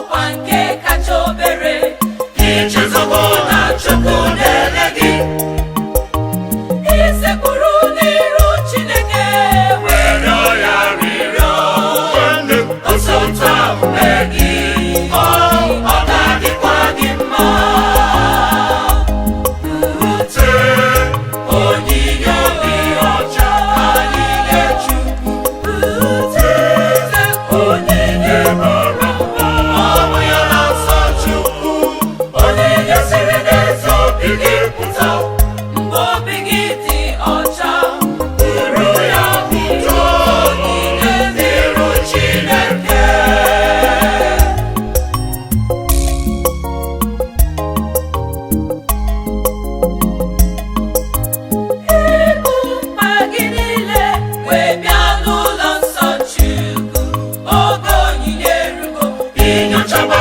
bụkwa nke kacha obere. Ichezogo na Chukwu na-ele gị, isekpuru n'iru Chineke wee rịọ ya rịrịọ. Otu ahụ mee gị, ọ ga-adịkwa gị mma. Bute onyinye obi ọcha anyị nye Chukwu. Bute onyinye bara ụba, ọ bụ ya na-asọ Chukwu. Onyinye siri n'ezi obi gị pụta, mgbe obi gị dị ọcha, buru ya bute onyinye n'iru Chineke. Ibu mkpa gị niile wee bịa n'ụlọ nsọ Chukwu, oge onyinye erugo. Inyochaba